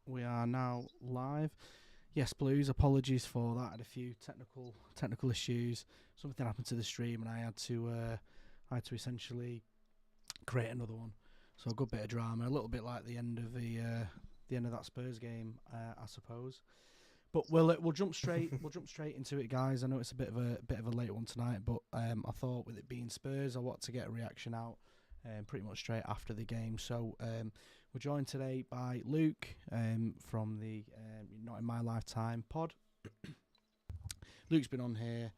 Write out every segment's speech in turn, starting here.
We are now live. Yes, Blues. Apologies for that. I had a few technical issues. Something happened to the stream, and I had to essentially create another one. So a good bit of drama, a little bit like the end of the end of that Spurs game, I suppose. But we'll jump straight into it, guys. I know it's a bit of a late one tonight, but I thought with it being Spurs, I want to get a reaction out pretty much straight after the game. So we're joined today by Luke from the Not in My Lifetime pod. Luke's been on here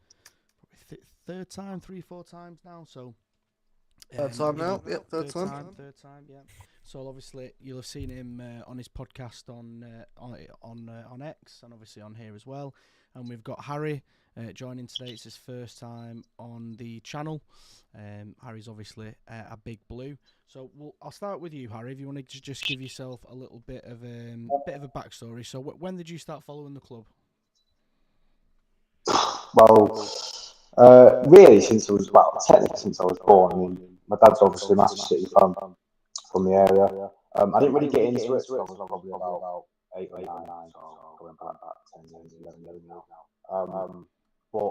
probably third time, 3-4 times now. So third time now. Yep, third time. Third time. Yeah. So obviously you'll have seen him on his podcast on X and obviously on here as well. And we've got Harry joining today. It's his first time on the channel. Harry's obviously a big Blue. So I'll start with you, Harry. If you want to just give yourself a little bit of a backstory. So when did you start following the club? Well, really, technically since I was born. I mean, my dad's obviously a massive City fan from the area. I didn't really get into it until I was probably about 8 or 9, so going back 10 years, 11 years now. But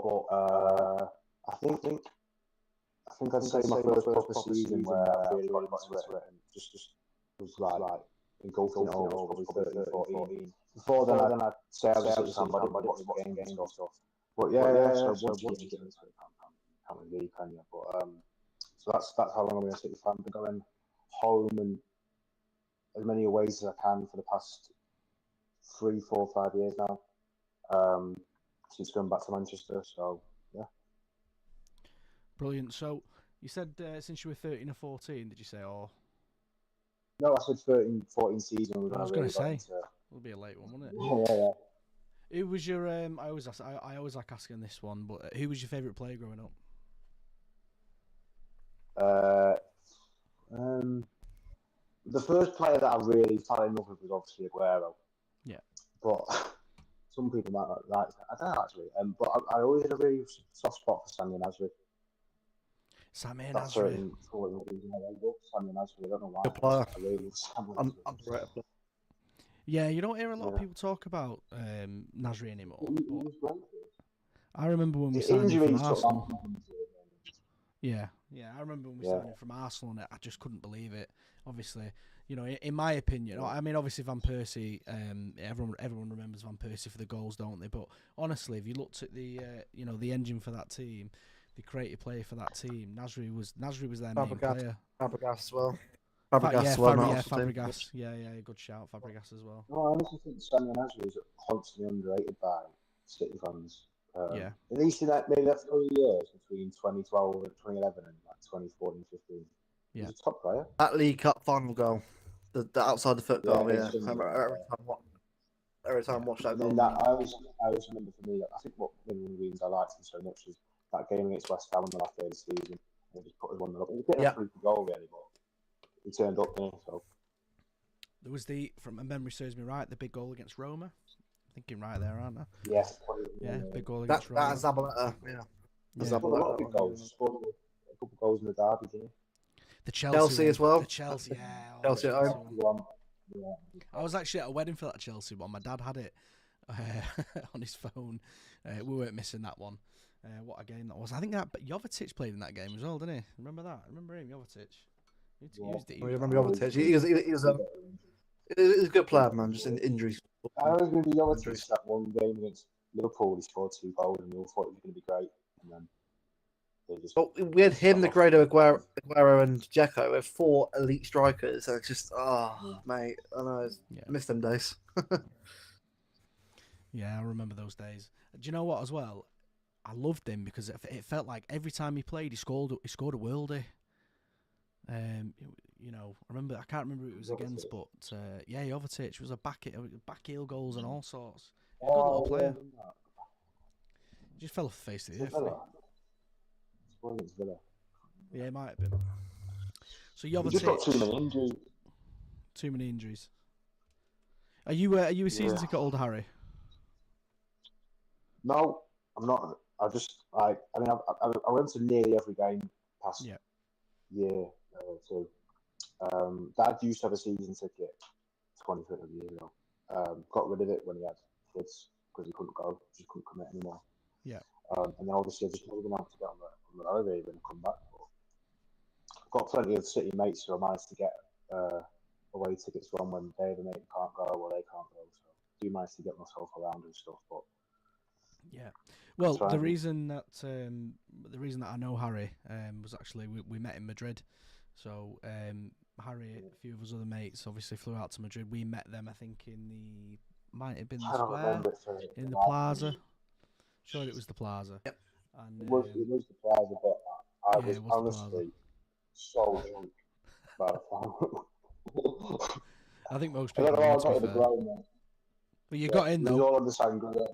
I think I'd say my first proper season where I really got into it and just was like engulfing it all was probably 13, 14. Before then, I'd say I was a City fan, but I didn't watch the games and stuff. But yeah. So once you get into it, can't really leave, can you? But so that's how long I've been a City fan. Been going home and as many ways as I can for the past 3, 4, 5 years now. Since going back to Manchester, so yeah. Brilliant. So you said since you were 13 or 14, did you say, or? No, I said 13, 14 season. I was going to say it'll be a late one, wouldn't it? Yeah. Who was your? I always like asking this one, but who was your favourite player growing up? The first player that I really fell in love with was obviously Aguero. Yeah. But some people might not like that. I don't know actually. But I always had a really soft spot for Sammy Nasri. Sammy Nasri. That's certain for the reason I love Sammy Nasri. I don't know why. Good player. I really love Sammy Nasri. Yeah, you don't hear a lot of people talk about Nasri anymore. But I remember when we signed him from Arsenal. Yeah, I remember when we signed him from Arsenal, and I just couldn't believe it. Obviously, you know, in my opinion, I mean, obviously Van Persie, everyone remembers Van Persie for the goals, don't they? But honestly, if you looked at the the engine for that team, the creative player for that team, Nasri was their main player. Fabregas as well. Fabregas. Yeah, good shout, Fabregas as well. No, I honestly think Sammy Nasri is constantly underrated by City fans. At least in maybe that 3 years between 2012 and 2011 and like 2014, 15. Yeah. He's a top player. That League Cup final goal, the outside the foot goal, yeah. Every time I watch that goal. I always remember for me, I think one of the reasons I liked him so much is that game against West Ham in the last day of the season. He just put us 1-0 up. It was a bit of a freaky goal, really, but he turned up, didn't he? So. There was from memory serves me right, the big goal against Roma. Thinking right there, aren't I? Yes. Yeah, big goal against Roma. That's Zabaleta, yeah. A lot of big goals. Scored a couple of goals in the derby, didn't he? The Chelsea as well. The Chelsea, yeah. Chelsea at home. I was actually at a wedding for that Chelsea one. My dad had it on his phone. We weren't missing that one. What a game that was. I think that Jovetic played in that game as well, didn't he? Remember that? Remember him, Jovetic? I remember Jovetic. He was a good player, man, just in injuries. I was going to be Jovetic that one game against Liverpool. He scored 2 goals and we all thought he was going to be great. And then we had him, Negredo, Aguero, and Dzeko. We have 4 elite strikers. So it's just, mate, I know. I miss them days. Yeah, I remember those days. Do you know what? As well, I loved him because it felt like every time he played, he scored a worldie. I remember. I can't remember who it was against, but Jovetic was a back heel goals and all sorts. A good little player. He just fell off the face of the earth. Yeah, it might have been. So Jovetic just got too many injuries. Too many injuries. Are you a season ticket holder, Harry? No, I'm not. I went to nearly every game past year or two. Dad used to have a season ticket 20 years ago. got rid of it when he had kids because he couldn't go, just couldn't commit anymore. Yeah. And then obviously I just never been able to get on the holiday when I come back. But I've got plenty of City mates who I managed to get away tickets from when they either mate can't go or they can't go. So I do manage to get myself around and stuff. But yeah, well, the reason that I know Harry was actually we met in Madrid. So Harry, a few of us other mates, obviously flew out to Madrid. We met them, I think, might have been the square, in the plaza. Sure, it was the plaza. Yep. And, it was the plaza, but I was honestly so drunk by the time. I think most people were, to be fair. But you got in, though. We were all on the sangria.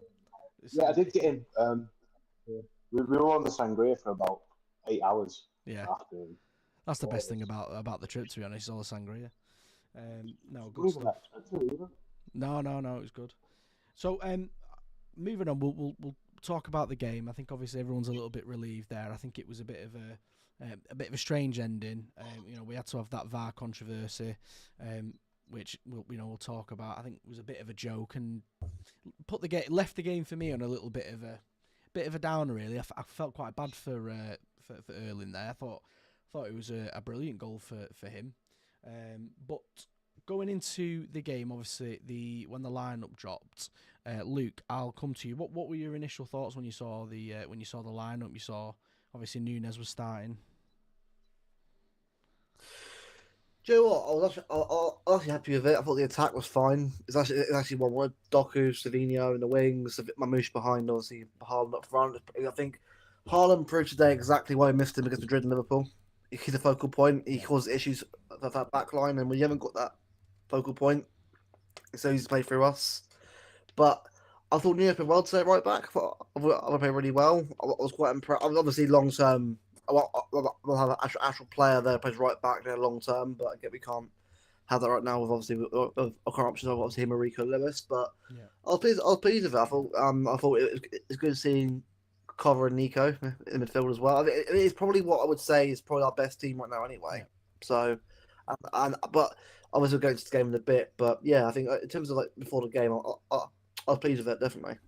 Yeah, I did get in. We were on the sangria for about 8 hours. Yeah. After. That's the best thing about the trip, to be honest, all the sangria. No, good stuff. No, it was good. So, moving on, we'll talk about the game. I think obviously everyone's a little bit relieved there. I think it was a bit of a strange ending. We had to have that VAR controversy, which we'll talk about. I think it was a bit of a joke and left the game for me on a little bit of a downer. Really, I felt quite bad for Erling there. I thought it was a brilliant goal for him, but going into the game, obviously when the lineup dropped, Luke, I'll come to you. What were your initial thoughts when you saw the lineup? You saw obviously Núñez was starting. Do you know what? I was actually happy with it. I thought the attack was fine. It's actually one word. Doku, Savinho in the wings, Mamouche behind, obviously Haaland up front. I think Haaland proved today exactly why we missed him against Madrid and Liverpool. He's a focal point. He caused issues with that back line, and we haven't got that focal point. It's so easy to play through us. But I thought Núñez played well today right back. I thought I played really well. I was quite impressed. I was obviously long term. We'll have an actual player there plays right back there long term, but again we can't have that right now with obviously our current options of obviously him and Rico Lewis. But yeah. I was pleased with it. I thought it was good seeing Cover and Nico in midfield as well. I mean, it's probably what I would say is probably our best team right now anyway. Yeah. So, but obviously we'll go into the game in a bit. But yeah, I think in terms of like before the game, I was pleased with it definitely.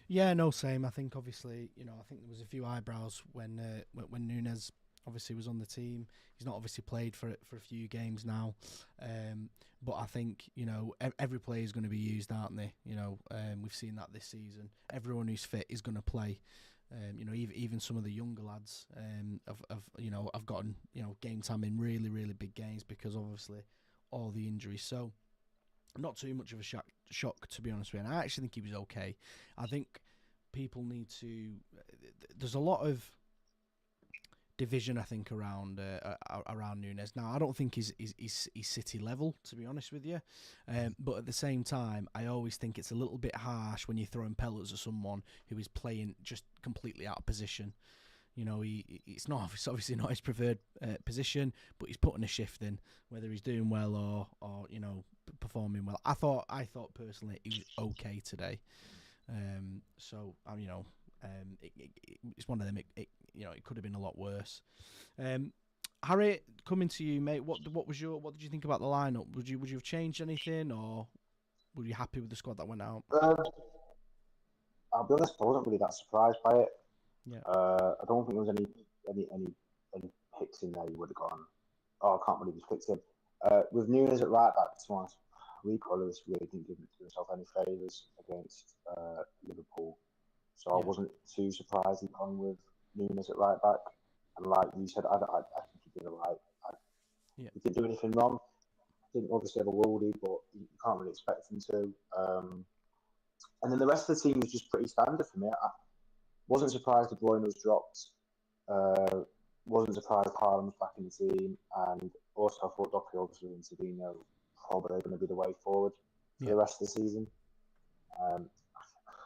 Yeah, no, same. I think obviously, I think there was a few eyebrows when Núñez obviously was on the team. He's not obviously played for a few games now, but I think every player is going to be used, aren't they? We've seen that this season. Everyone who's fit is going to play. Even some of the younger lads have gotten game time in really, really big games because obviously all the injuries. So not too much of a shock, to be honest with you. And I actually think he was okay. I think people need to. There's a lot of division, I think, around Núñez. Now, I don't think he's City level, to be honest with you. But at the same time, I always think it's a little bit harsh when you're throwing pellets at someone who is playing just completely out of position. It's obviously not his preferred position, but he's putting a shift in, whether he's doing well or performing well. I thought personally he was okay today. It's one of them. It could have been a lot worse. Harry, coming to you, mate. What did you think about the lineup? Would you have changed anything, or were you happy with the squad that went out? I'll be honest, I wasn't really that surprised by it. Yeah. I don't think there was any picks in there you would have gone, oh, I can't believe he's picked him. With Núñez at right back, Rico Lewis really didn't give himself any favours against Liverpool. So yeah. I wasn't too surprised he'd gone with Núñez at right back. And like you said, I think he did alright. He didn't do anything wrong. Didn't obviously have a worldie, but you can't really expect him to. And then the rest of the team was just pretty standard for me. I wasn't surprised De Bruyne was dropped. Wasn't surprised Haaland was back in the team. And also I thought Doku obviously and Savinho probably going to be the way forward for the rest of the season.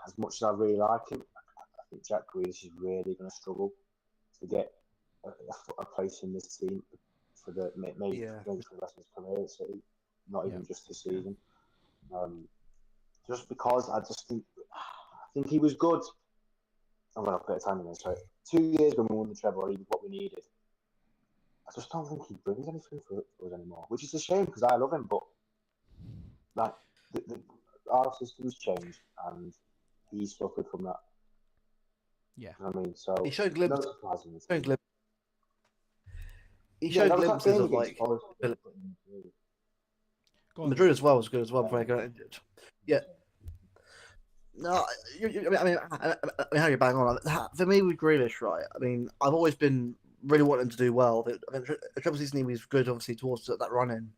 As much as I really like him, I think Jack Grealish is really going to struggle to get a place in this team for the maybe for the rest of his career at City, not even just this season. Just because I think he was good. I'm going to put a time in this. So 2 years when we won the treble, he was what we needed. I just don't think he brings anything for us anymore, which is a shame because I love him. But like our system's changed, and he's suffered from that. Yeah. You know what I mean? So He showed glimpses. no surprising. He showed that was that glimpses game of against like Forest. Go on, Madrid as well was good as well before he got injured. Yeah. No, I mean, how you bang on? For me, with Grealish, right? I mean, I've always been really wanting to do well. I mean, the treble season he was good, obviously, towards that run in,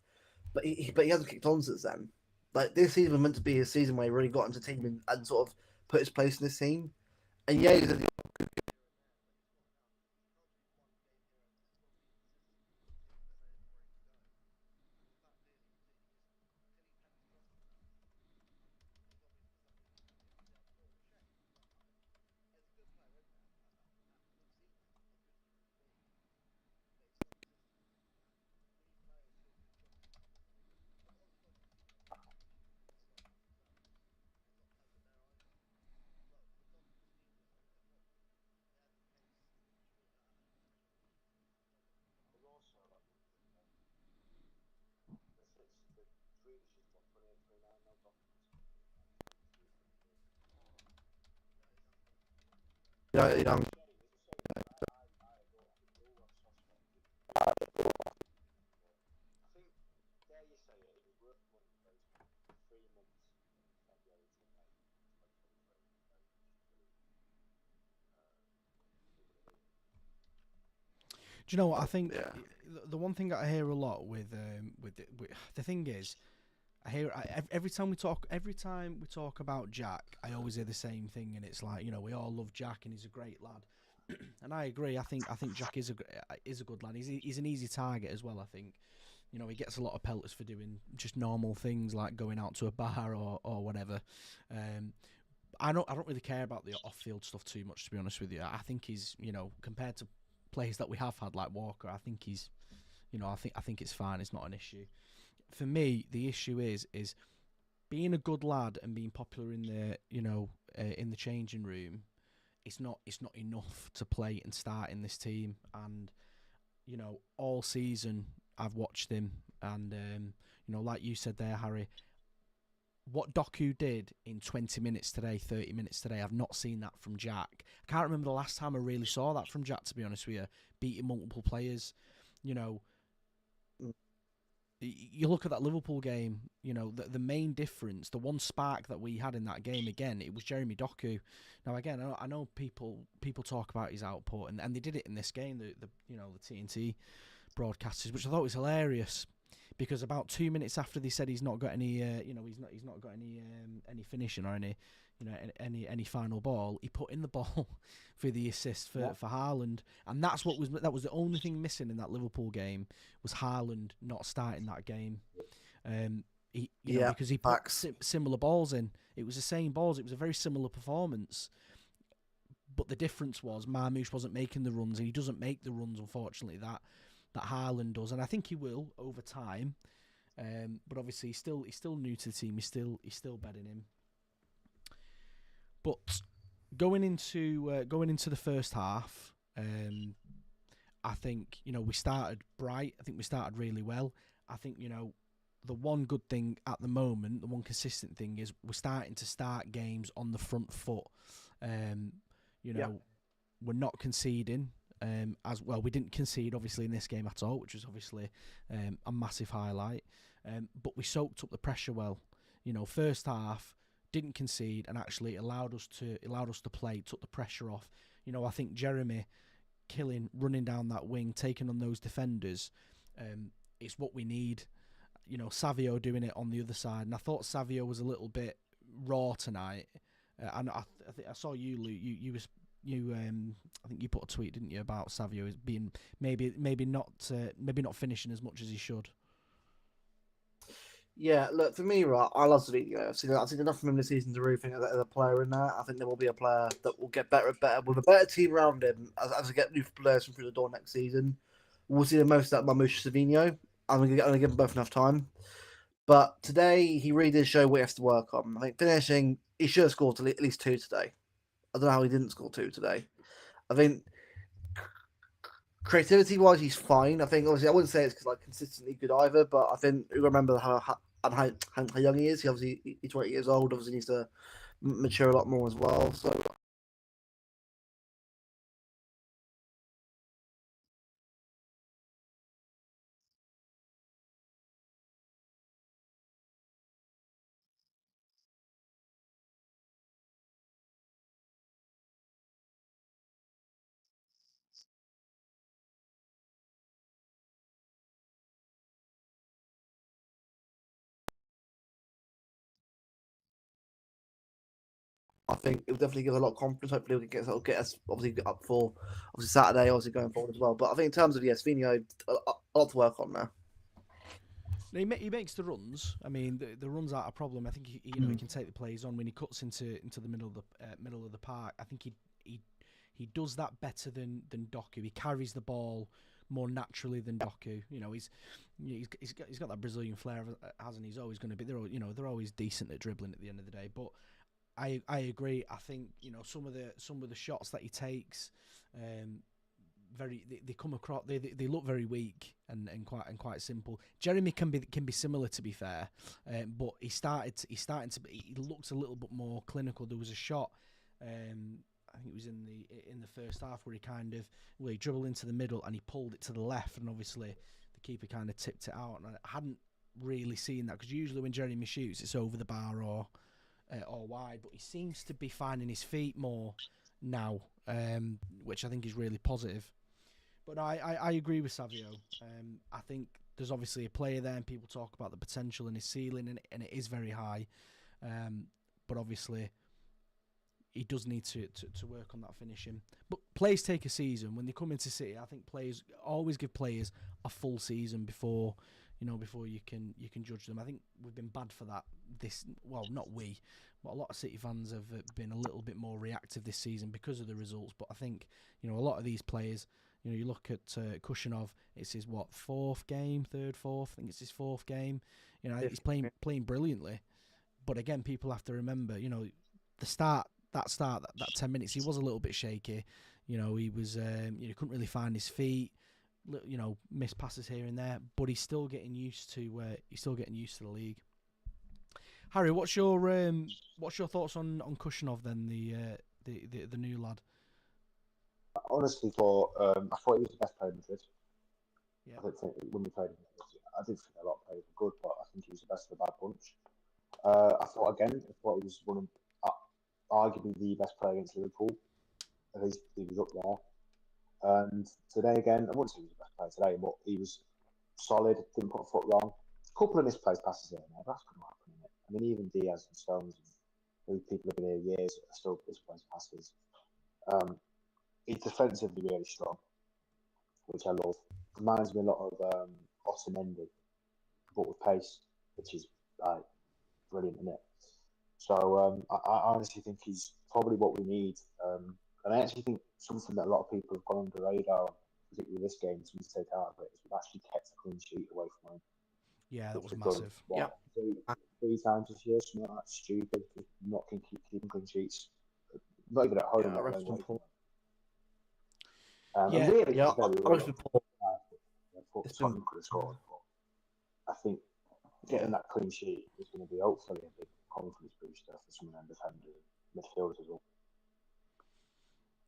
but he hasn't kicked on since then. Like this season was meant to be his season where he really got into the team and sort of put his place in this team. And yeah, he's you know, Do you know what I think? Yeah. The one thing that I hear a lot with the thing is, every time we talk about Jack, I always hear the same thing, and it's like, we all love Jack and he's a great lad, and I agree. I think Jack is a good lad. He's an easy target as well. I think he gets a lot of pelters for doing just normal things like going out to a bar or whatever. I don't really care about the off-field stuff too much, to be honest with you. I think he's compared to players that we have had like Walker, I think he's I think it's fine. It's not an issue. For me, the issue is being a good lad and being popular in the in the changing room. It's not enough to play and start in this team. And all season I've watched him, and like you said there, Harry, what Doku did in 20 minutes today, 30 minutes today, I've not seen that from Jack. I can't remember the last time I really saw that from Jack, to be honest with you. Beating multiple players, you look at that Liverpool game, the main difference, the one spark that we had in that game, again, it was Jeremy Doku. Now, again, I know people talk about his output, and they did it in this game, the TNT broadcasters, which I thought was hilarious. Because about 2 minutes after they said he's not got any, he's not got any finishing or any final ball, he put in the ball for the assist for Haaland, and that was the only thing missing in that Liverpool game was Haaland not starting that game. Because he put similar balls in. It was the same balls. It was a very similar performance. But the difference was Marmoush wasn't making the runs, and he doesn't make the runs, unfortunately, that Haaland does, and I think he will over time. But obviously, he's still new to the team. He's still bedding in. But going into the first half, I think we started bright. I think we started really well. I think the one good thing at the moment, the one consistent thing is we're starting to start games on the front foot. We're not conceding. As well, we didn't concede obviously in this game at all, which was obviously a massive highlight. But we soaked up the pressure well. First half didn't concede and actually allowed us to play, took the pressure off. I think Jeremy running down that wing, taking on those defenders, it's what we need. Savio doing it on the other side, and I thought Savio was a little bit raw tonight. And I think I saw you, Luke. I think you put a tweet, didn't you, about Savio as being maybe not finishing as much as he should. Yeah, look, for me, right, I love Savinho. I've seen enough from him this season to really think that there's a player in there. I think there will be a player that will get better and better with a better team around him as we get new players from through the door next season. We'll see the most out of Marmoush Savinho. I'm going to give them both enough time. But today, he really did show what he has to work on. I think finishing, he should have scored at least 2 today. I don't know how he didn't score 2 today. I think creativity-wise, he's fine. I think, obviously, I wouldn't say it's consistently good either, but I think you remember how young he is. He's 20 years old. Obviously, needs to mature a lot more as well. So I think it'll definitely give us a lot of confidence. Hopefully, we can get us obviously up for obviously Saturday, obviously going forward as well. But I think in terms of Vino, a lot to work on now. He makes the runs. I mean, the runs aren't a problem. I think he can take the plays on when he cuts into the middle of the park. I think he does that better than Doku. He carries the ball more naturally than Doku. He's got that Brazilian flair, hasn't he? He's always going to be. They're always decent at dribbling at the end of the day. But I agree. I think some of the shots that he takes. They come across they look very weak and quite simple. Jeremy can be similar, to be fair, but he looks a little bit more clinical. There was a shot, I think it was in the first half where he dribbled into the middle and he pulled it to the left, and obviously the keeper kind of tipped it out. And I hadn't really seen that, because usually when Jeremy shoots, it's over the bar or wide, but he seems to be finding his feet more now, which I think is really positive. But I agree with Savio. I think there's obviously a player there, and people talk about the potential in his ceiling, and it is very high. But obviously, he does need to work on that finishing. But players take a season. When they come into City, I think players always give players a full season before you can judge them. I think we've been bad for that. Not we, but a lot of City fans have been a little bit more reactive this season because of the results. But I think a lot of these players. You look at Kushinov. It's his fourth game, fourth. I think it's his fourth game. He's playing brilliantly. But again, people have to remember, that 10 minutes, he was a little bit shaky. He was, couldn't really find his feet. Missed passes here and there. But he's still getting used to the league. Harry, what's your thoughts on Kushinov then, the new lad? Honestly, I thought he was the best player in Madrid. Yeah. I didn't think when we played, I did think a lot of players were good, but I think he was the best of the bad bunch. I thought he was one of arguably the best player against Liverpool. At least he was up there. And today again, I wouldn't say he was the best player today, but he was solid. Didn't put a foot wrong. A couple of misplaced passes here and there. That's going to happen, isn't it? I mean, even Diaz and Stones, and people have been here years, are still misplaced passes. He's defensively really strong, which I love. Reminds me a lot of Otamendi, but with pace, which is brilliant, isn't it? So I honestly think he's probably what we need. And I actually think something that a lot of people have gone under the radar, particularly this game, to take out of it, is we've actually kept a clean sheet away from him. Yeah, that was massive. Three times this year, something like that, stupid. Not keeping clean sheets. Not even at home. Tottenham could have scored, but I think getting that clean sheet is going to be hopefully a big confidence booster for some of them defenders, midfielders as well.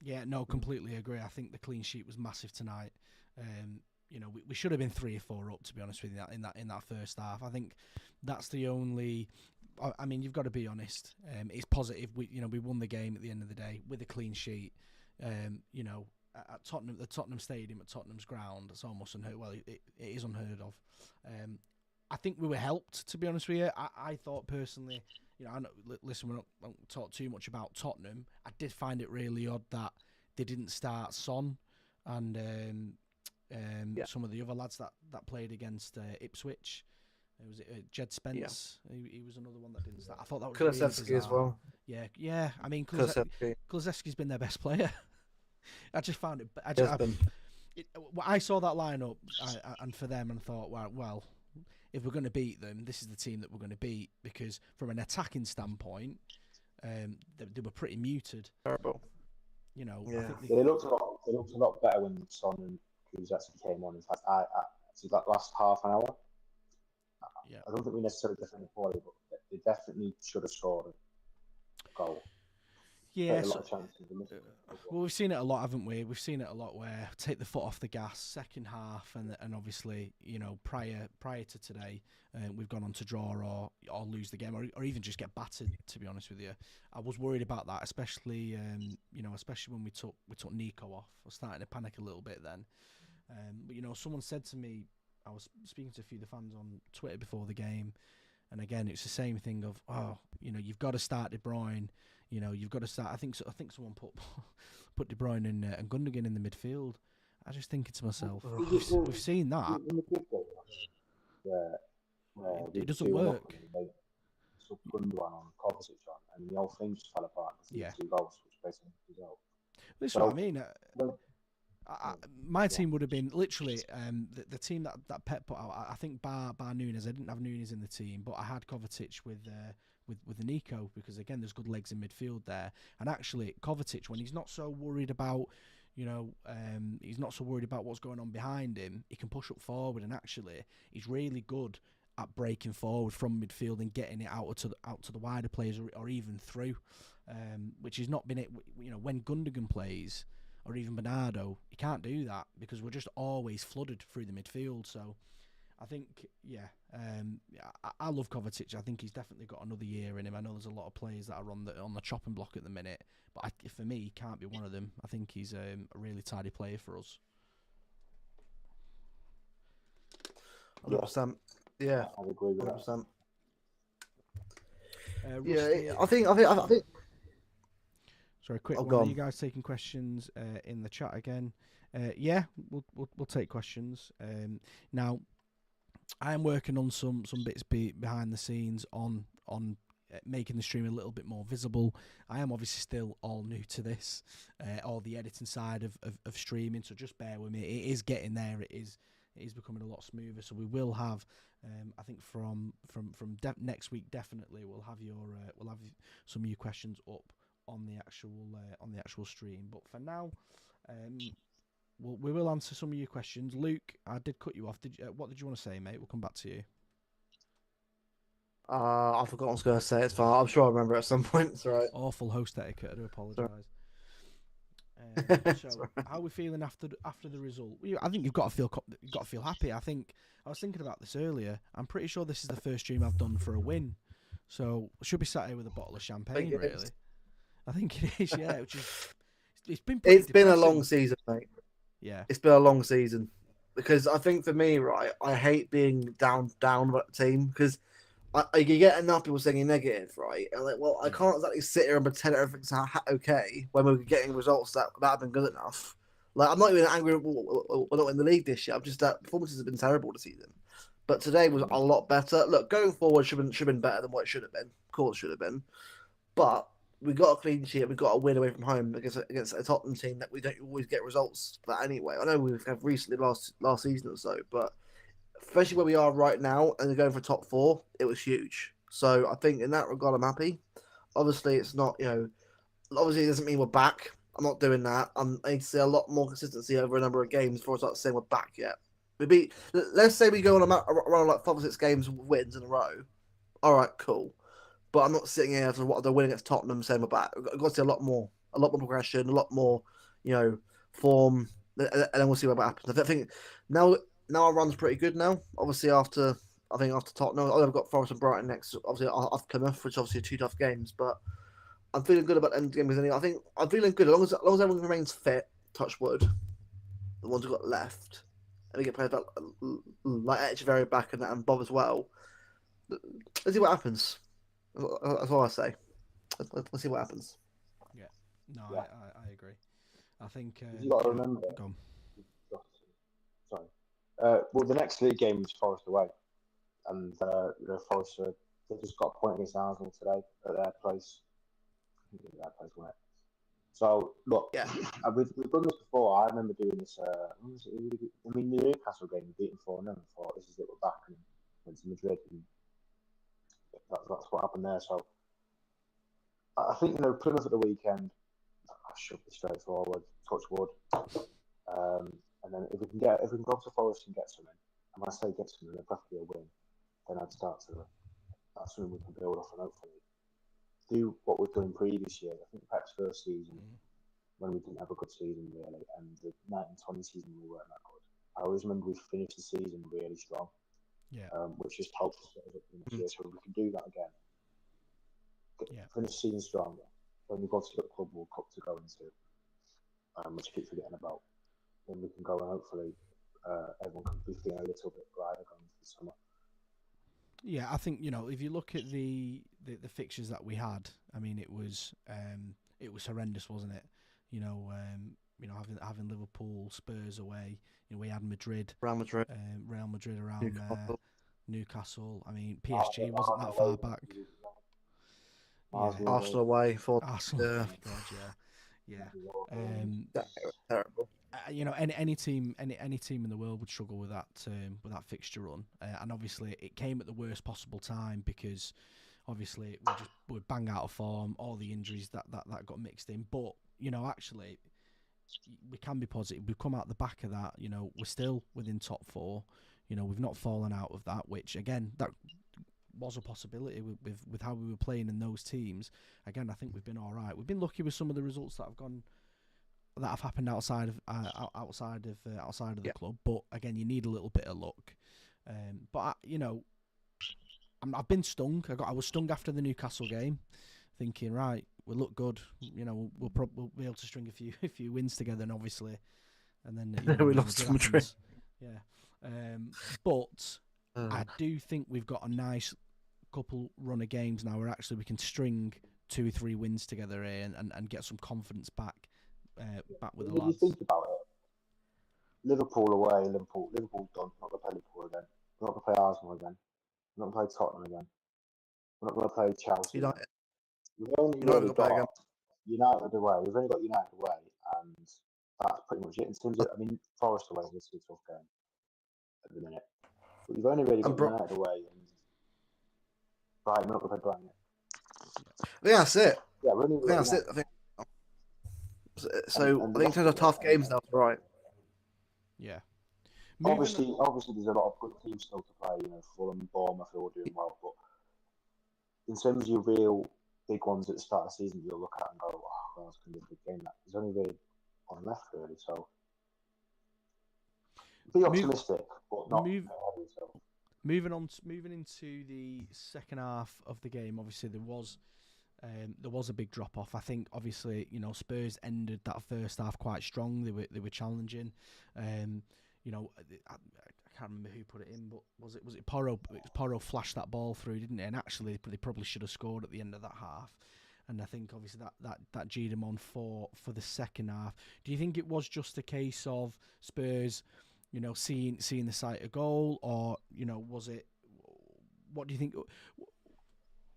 Yeah, no, completely agree. I think the clean sheet was massive tonight. We should have been 3 or 4 up, to be honest with you, in that first half. I think that's the only. I mean, you've got to be honest. It's positive. We won the game at the end of the day with a clean sheet. At Tottenham, the Tottenham Stadium, at Tottenham's ground, it's almost unheard. Well, it is unheard of. I think we were helped, to be honest with you. I thought personally, listen, we don't talk too much about Tottenham. I did find it really odd that they didn't start Son and some of the other lads that played against Ipswich. Was it Jed Spence? Yeah. He was another one that didn't start. I thought that was Kulusevski really as well. Yeah. I mean, Kulusevski's been their best player. I just found it. I saw that lineup and for them, and thought, well, if we're going to beat them, this is the team that we're going to beat, because from an attacking standpoint, they were pretty muted. Terrible. I think they looked a lot better when Son and Kulusevski came on. In fact, that last half an hour, I don't think we necessarily defended poorly, but they definitely should have scored a goal. Yeah, A lot of chances. well, we've seen it a lot, haven't we? We've seen it a lot where take the foot off the gas, second half, and obviously, prior to today, we've gone on to draw or lose the game, or even just get battered. To be honest with you, I was worried about that, especially especially when we took Nico off. I was starting to panic a little bit then. But someone said to me, I was speaking to a few of the fans on Twitter before the game, and again, it's the same thing of you've got to start De Bruyne. You've got to start. I think someone put De Bruyne and Gundogan in the midfield. I just thinking to myself, we've seen that. It doesn't work. Gundogan on Kovacic on, and the whole thing just fell apart. Yeah. 2 goals, which basically result. This is what I mean. My team would have been literally the team that Pep put out. I think bar Nunes. I didn't have Nunes in the team, but I had Kovacic with the Nico, because again there's good legs in midfield there. And actually Kovacic, when he's not so worried about he's not so worried about what's going on behind him, he can push up forward, and actually he's really good at breaking forward from midfield and getting it out to the wider players, or even through, which has not been it. When Gundogan plays, or even Bernardo, he can't do that because we're just always flooded through the midfield. So I think, I love Kovacic. I think he's definitely got another year in him. I know there's a lot of players that are on the chopping block at the minute, but for me, he can't be one of them. I think he's a really tidy player for us. 100%. Yeah, I agree with 100%. Rusty, I think. Sorry, quick Oh, one. go Are on. you guys taking questions in the chat again? Yeah, we'll take questions. Now, I am working on some bits behind the scenes on making the stream a little bit more visible. I am obviously still all new to this, all the editing side of streaming, so just bear with me. It is getting there. It is becoming a lot smoother. So we will have, I think from next week definitely we'll have some of your questions up on the actual stream. But for now, we will answer some of your questions. Luke, I did cut you off. What did you want to say, mate? We'll come back to you. I forgot what I was going to say. It's fine. I'm sure I remember at some point. It's all right. Awful host etiquette. I do apologise. So, how are we feeling after the result? I think you've got to feel happy. I was thinking about this earlier. I'm pretty sure this is the first stream I've done for a win. So I should be sat here with a bottle of champagne, really. I think it is, yeah. It's been a long season, mate. Yeah, it's been a long season, because I think for me, right, I hate being down about the team, because you get enough people saying negative, right? And I can't exactly sit here and pretend everything's okay when we're getting results that have been good enough. I'm not even angry we're not in the league this year. I'm just that performances have been terrible this season. But today was a lot better. Look, going forward should have been better than what it should have been. Of course, it should have been. But we got a clean sheet. We got a win away from home against a Tottenham team that we don't always get results for that anyway. I know we've had recently last season or so, but especially where we are right now and going for top 4, it was huge. So I think in that regard, I'm happy. Obviously, it's not, obviously it doesn't mean we're back. I'm not doing that. I need to see a lot more consistency over a number of games before I start saying we're back yet. Let's say we go on around like 5 or 6 games wins in a row. All right, cool. But I'm not sitting here after what they're winning against Tottenham saying we're back. I've got to see a lot more progression, a lot more, form, and then we'll see what happens. I think now our run's pretty good now. Obviously after Tottenham, I've got Forest and Brighton next. Obviously after Plymouth, which obviously are 2 tough games. But I'm feeling good about end games. I think I'm feeling good as long as everyone remains fit. Touch wood. The ones who got left, and we get players like Echeverry back and Bob as well. Let's see what happens. That's all I say. Let's see what happens. Yeah, no, yeah. I agree. I think you got to remember. Go on. Sorry. Well, the next league game is Forest away, and Forest they just got a point against Arsenal today at their place. I think their place, wasn't it? So look, yeah, we've done this before. I remember doing this. The Newcastle game, we beat them 4-0. And thought this is it. We're back, and went to Madrid, and that's what happened there. So I think Plymouth at the weekend should be straightforward. Touch wood, and then if we can go to Forest and get something, and when I say get something, preferably a win, then I'd start to. That's something we can build off and hopefully do what we've done in previous years. I think Pep's first season, when we didn't have a good season really, and the 1920 season we weren't that good. I always remember we finished the season really strong, which just helped us get us up in the year. So we can do that again. Finish the season strong. Then we've obviously got the Club World Cup to go into, which I keep forgetting about. Then we can go and hopefully everyone can be feeling a little bit brighter going into the summer. Yeah, I think if you look at the fixtures that we had, I mean it was horrendous, wasn't it? Having Liverpool, Spurs away. We had Madrid, Real Madrid around there, Newcastle. I mean PSG wasn't that far back. Arsenal away for Arsenal. terrible. Any team in the world would struggle with that fixture run, and obviously it came at the worst possible time because obviously we're bang out of form, all the injuries that got mixed in. But actually we can be positive. We've come out the back of that. We're still within top four. We've not fallen out of that, which again that was a possibility with how we were playing in those teams. Again, I think we've been all right. We've been lucky with some of the results that have happened outside of the club, but again, you need a little bit of luck. But I've been stung. I was stung after the Newcastle game, thinking we look good. We'll be able to string a few wins together, and obviously, and then we lost to Madrid. But I do think we've got a nice couple run of games now where actually we can string 2 or 3 wins together here and get some confidence back with the lads. If you think about it, Liverpool away, Liverpool's done. We're not going to play Liverpool again. We're not going to play Arsenal again. We're not going to play Tottenham again. We're not going to play Chelsea. We've only really got United away. We've only got United away, and that's pretty much it. In terms of, Forest away is a tough game at the minute. But you've only really got United away and Brighton. We're not going to play Brighton yet. I think that's it. Yeah, we're only that's it. I think. So I think in terms of tough games now, right? Yeah. Obviously, there's a lot of good teams still to play. Fulham, Bournemouth are all doing well, but in terms of your real big ones at the start of the season, you'll look at and go, "Oh, well, that's going to be a big game." There's only really one left, really. So be optimistic, but not ahead of yourself. Moving into the second half of the game, obviously there was a big drop off. I think obviously Spurs ended that first half quite strong. They were challenging. I can't remember who put it in, but was it Porro? Porro flashed that ball through, didn't it? And actually they probably should have scored at the end of that half. And I think obviously that G'd them on for the second half. Do you think it was just a case of Spurs, seeing the sight of goal, or was it? What do you think?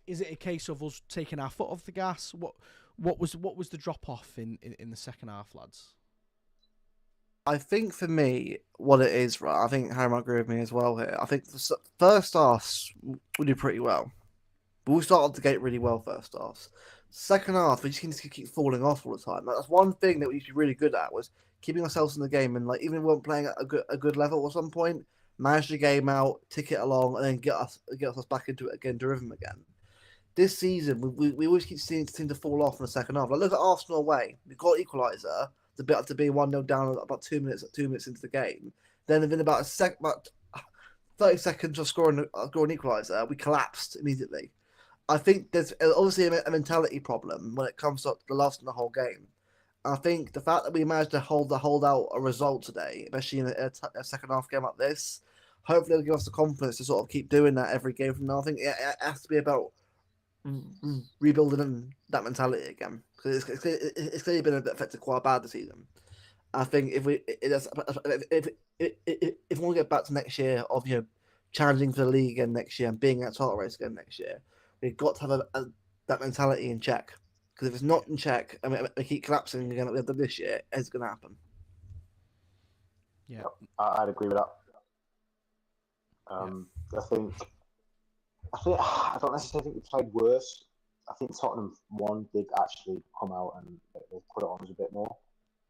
Is it a case of us taking our foot off the gas? What was the drop off in the second half, lads? I think for me, what it is, right? I think Harry might agree with me as well here. I think the first half we did pretty well. We started the gate really well first half. Second half, we just keep falling off all the time. That's one thing that we used to be really good at, was keeping ourselves in the game, and even if we weren't playing at a good level at some point, manage the game out, tick it along, and then get us back into it again, to rhythm again. This season, we always seem to fall off in the second half. Like, look at Arsenal away. We got equaliser to be 1-0 down about 2 minutes into the game. Then within about 30 seconds of scoring equaliser, we collapsed immediately. I think there's obviously a mentality problem when it comes to the last in the whole game. I think the fact that we managed to hold out a result today, especially in a second half game like this, hopefully it'll give us the confidence to sort of keep doing that every game from now. I think it has to be about rebuilding that mentality again, because it's clearly been affected quite bad this season. I think if we want to get back to next year of challenging for the league again next year and being at title race again next year, we've got to have that mentality in check. Because if it's not in check, we keep collapsing again like we have this year, it's going to happen. Yeah, I'd agree with that. I don't necessarily think we played worse. I think Tottenham 1 did actually come out and they put it on us a bit more.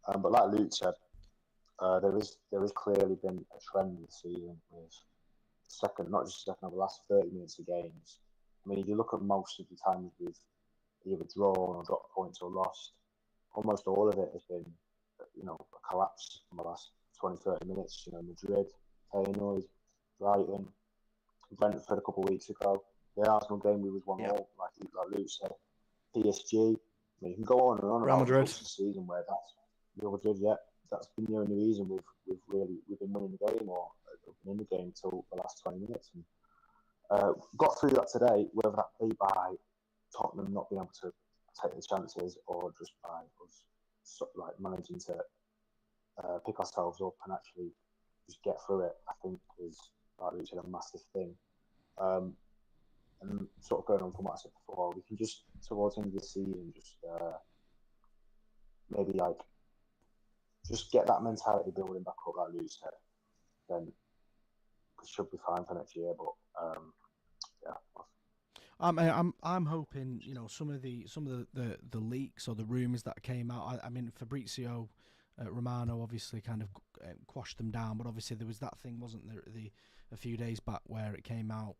But like Luke said, there is clearly been a trend this season with not just second half, the last 30 minutes of games. I mean, if you look at most of the times we've either drawn or dropped points or lost, almost all of it has been, a collapse in the last 20, 30 minutes. Madrid, Feyenoord, Brighton, Brentford a couple of weeks ago. The Arsenal game, we was 1-1, like Luke said. PSG. I mean, you can go on and on Real about Madrid. results this season where that's Real Madrid. Yeah, that's been the only reason we've been winning the game or been in the game until the last 20 minutes. And got through that today, whether that be by Tottenham not being able to take the chances or just by us managing to pick ourselves up and actually just get through it. I think is, like Luke said, a massive thing. And sort of going on from what I said before, we can just towards the end of the season just maybe just get that mentality building back up, like Luke said. Then we should be fine for next year. But yeah. I'm hoping some of the leaks or the rumours that came out. I mean, Fabrizio Romano obviously kind of quashed them down, but obviously there was that thing, wasn't there, a few days back where it came out.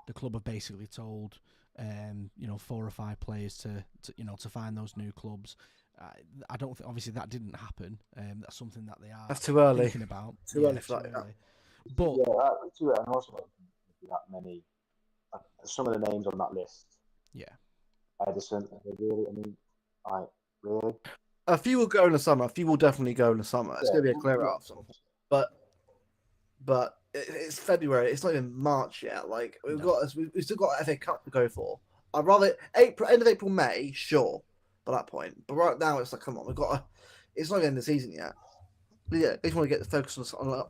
The club have basically told 4 or 5 players to find those new clubs. I don't think, obviously, that didn't happen. That's something that they are That's too early. thinking about. Too early for that. Early. But too early. And also that many. Some of the names on that list. Yeah. Edison. Really, I mean, really. A few will go in the summer. A few will definitely go in the summer. It's going to be a clear out. But it's February. It's not even March yet. Like we've still got FA Cup to go for. I'd rather end of April, May, sure, by that point. But right now it's like, come on, it's not even the season yet. But yeah, I just want to get the focus on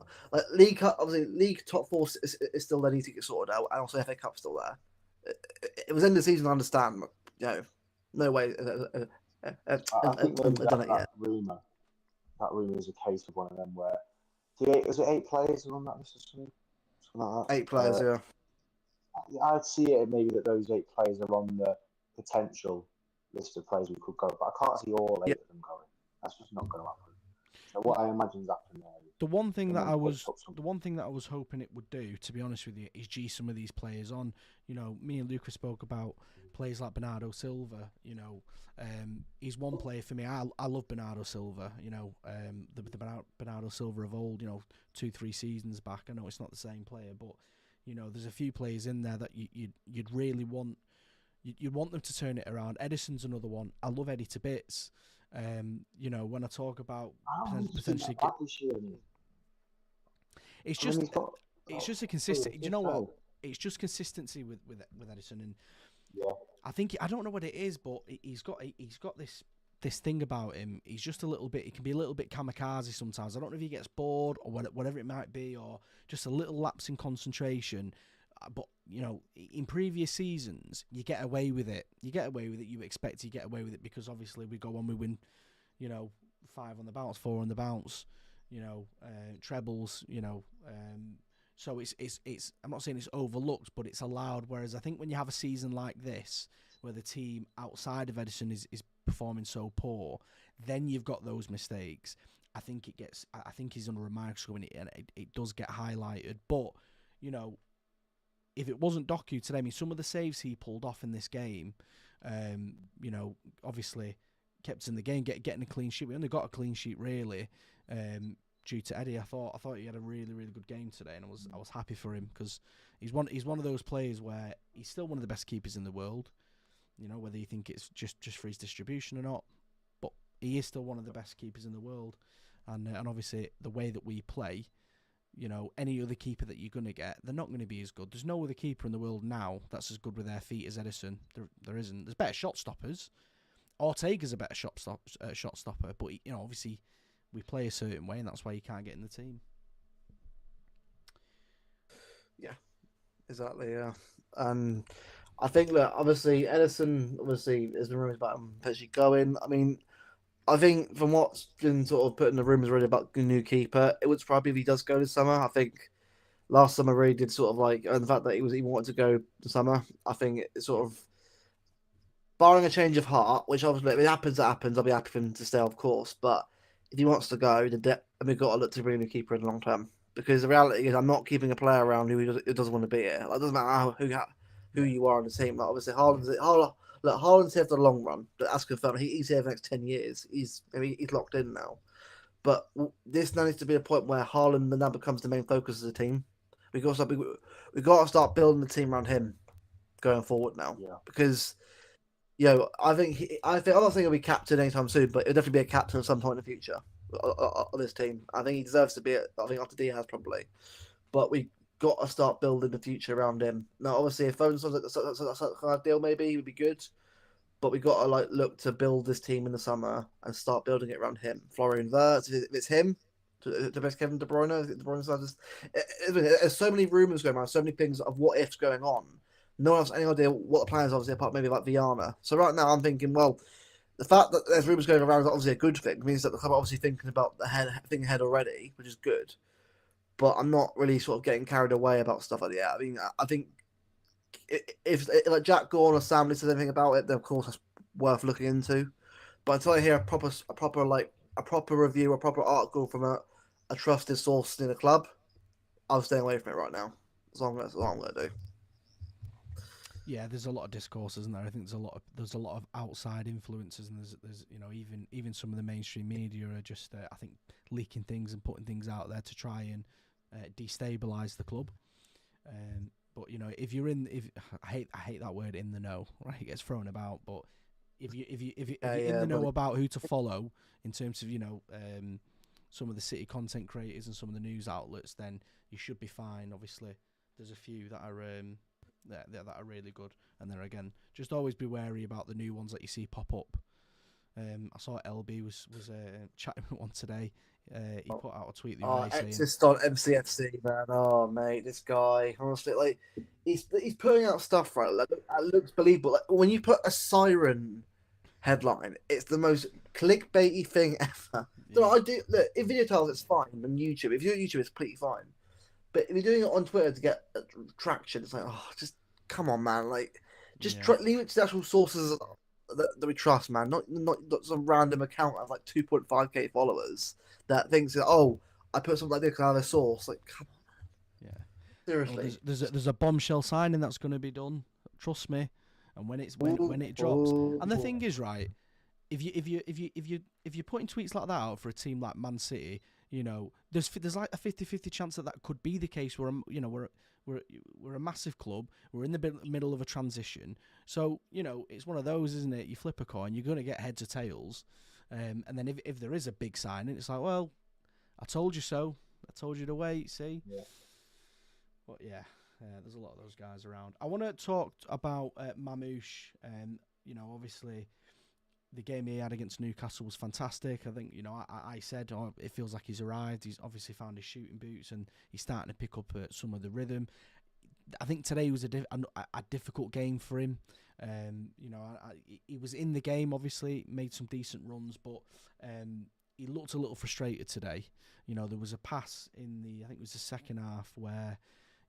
League Cup. Obviously, League top 4 is still there, need to get sorted out, and also FA Cup still there. It was end of the season. I understand. No way. I think that rumor is a case of one of them where. Was it 8 players on that list or something? Something like that? 8 players, yeah. I'd see it maybe that those 8 players are on the potential list of players who could go, but I can't see all 8 of them going. That's just not going to happen. So what I imagine is happening there. The one thing that I was hoping it would do, to be honest with you, is G some of these players on. Me and Lucas spoke about players like Bernardo Silva. He's one player for me. I love Bernardo Silva. The Bernardo Silva of old. 2-3 seasons back. I know it's not the same player, but there's a few players in there that you'd really want. You'd want them to turn it around. Edison's another one. I love Eddie to bits. When I talk about potentially, it's just a consistent. Do you know what? It's just consistency with Edison, and I think I don't know what it is, but he's got this thing about him. He's just a little bit. He can be a little bit kamikaze sometimes. I don't know if he gets bored or whatever it might be, or just a little lapse in concentration. But in previous seasons, you get away with it. You expect you get away with it because obviously we go on, we win, 5 on the bounce, 4 on the bounce, trebles, so it's. I'm not saying it's overlooked, but it's allowed. Whereas I think when you have a season like this, where the team outside of Edison is performing so poor, then you've got those mistakes. I think he's under a microscope and it does get highlighted. But if it wasn't Doku today, I mean, some of the saves he pulled off in this game, obviously kept us in the game, getting a clean sheet. We only got a clean sheet really, due to Eddie. I thought he had a really, really good game today, and I was happy for him because he's one of those players where he's still one of the best keepers in the world. Whether you think it's just for his distribution or not, but he is still one of the best keepers in the world, and obviously the way that we play. Any other keeper that you're going to get, they're not going to be as good. There's no other keeper in the world now that's as good with their feet as Edison. There isn't. There's better shot stoppers. Ortega's a better shot stopper, but obviously we play a certain way, and that's why you can't get in the team. Yeah, exactly. Yeah, and I think that obviously Edison, there's been rumours about him potentially going. I mean, I think from what's been sort of put in the rumours really about the new keeper, it would probably if he does go this summer. I think last summer really did sort of and the fact that he wanted to go this summer. I think it's sort of barring a change of heart, which obviously if it happens, that happens. I'll be happy for him to stay, of course. But if he wants to go, then we've got to look to bring a new keeper in the long term. because the reality is I'm not keeping a player around who doesn't want to be here. Like, it doesn't matter who you are on the team. Like, obviously, Haaland's here for the long run. That's confirmed. He's here for the next 10 years. He's locked in now. But this now needs to be a point where Haaland now becomes the main focus of the team. We got to start building the team around him going forward now. Yeah. Because I think I don't think he'll be captain anytime soon, but he'll definitely be a captain at some point in the future of this team. I think he deserves to be it. I think after Diaz probably, but we got to start building the future around him. Now, obviously, if Foden's that kind of deal, maybe he would be good, but we got to look to build this team in the summer and start building it around him. Florian Wirtz, if it's him, the best Kevin De Bruyne. De Bruyne there's so many rumors going around, so many things of what ifs going on. No one has any idea what the plan is, obviously, apart maybe like Viana. So right now, I'm thinking, well, the fact that there's rumors going around is obviously a good thing. It means that the club are obviously thinking about the thing ahead already, which is good. But I'm not really sort of getting carried away about stuff like that. I mean, I think if like Jack Gorn or Sam says anything about it, then of course that's worth looking into. But until I hear a proper review, a proper article from a trusted source in the club, I'm staying away from it right now. That's all I'm going to do. Yeah, there's a lot of discourse, isn't there? I think there's a lot of outside influences, and there's even some of the mainstream media are just I think leaking things and putting things out there to try and destabilize the club. But if you're I hate that word, in the know, right? It gets thrown about, but if you're in the know about who to follow in terms of some of the city content creators and some of the news outlets, then you should be fine. Obviously, there's a few that are that are really good, and then again, just always be wary about the new ones that you see pop up. I saw LB was chatting with one today. He put out a tweet the other day saying, "Exist on MCFC, man. Oh, mate, this guy honestly, he's putting out stuff right. That looks believable. Like, when you put a siren headline, it's the most clickbaity thing ever. Yeah. So I do look in video tiles, it's fine on YouTube. If you're on YouTube, it's completely fine. But if you're doing it on Twitter to get traction, it's like, oh, just come on, man. Like, just leave it to the actual sources that we trust, man. Not some random account of like 2.5k followers that thinks, oh, I put something like this because I have a source. Like, come on, man. Yeah. Seriously. Well, there's a bombshell signing that's going to be done. Trust me. And when it drops, and the thing is, right, if you're putting tweets like that out for a team like Man City, there's like a 50-50 chance that could be the case. We're a massive club. We're in the middle of a transition, so it's one of those, isn't it? You flip a coin, you're going to get heads or tails, and then if there is a big signing, it's like, well, I told you so. I told you to wait. See, yeah. But yeah. There's a lot of those guys around. I want to talk about Mamouche. Obviously, the game he had against Newcastle was fantastic. I think, I said it feels like he's arrived. He's obviously found his shooting boots and he's starting to pick up some of the rhythm. I think today was a difficult game for him. He was in the game, obviously, made some decent runs, but he looked a little frustrated today. There was a pass I think it was the second half where,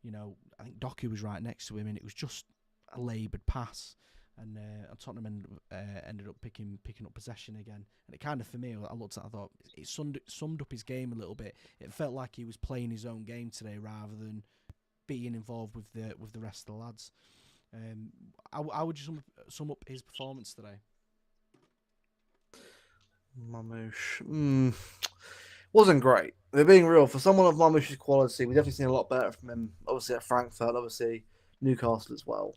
I think Doku was right next to him, and it was just a laboured pass, and Tottenham ended up picking up possession again. And it kind of, for me, I looked at it, I thought it summed up his game a little bit. It felt like he was playing his own game today rather than being involved with the rest of the lads. How would you sum up his performance today? Mamouche. Wasn't great. They're being real. For someone of Mamouche's quality, we've definitely seen a lot better from him. Obviously at Frankfurt, obviously Newcastle as well.